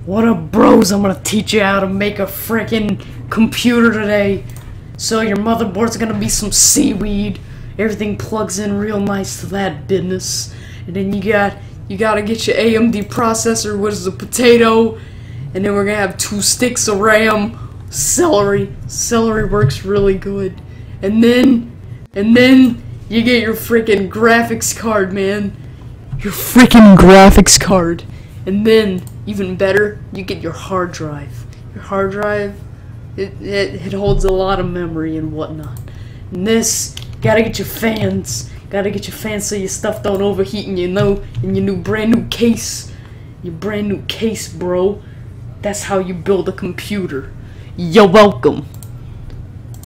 What up, bros? I'm gonna teach you how to make a freaking computer today. So your motherboard's gonna be some seaweed. Everything plugs in real nice to that business. And then you gotta get your AMD processor, which is a potato. And then we're gonna have 2 sticks of RAM. Celery works really good. And then you get your freaking graphics card, man. Your freaking graphics card. And then, even better, you get your hard drive. Your hard drive, it holds a lot of memory and whatnot. And this, gotta get your fans. Gotta get your fans so your stuff don't overheat and in your brand new case. Your brand new case, bro. That's how you build a computer. You're welcome.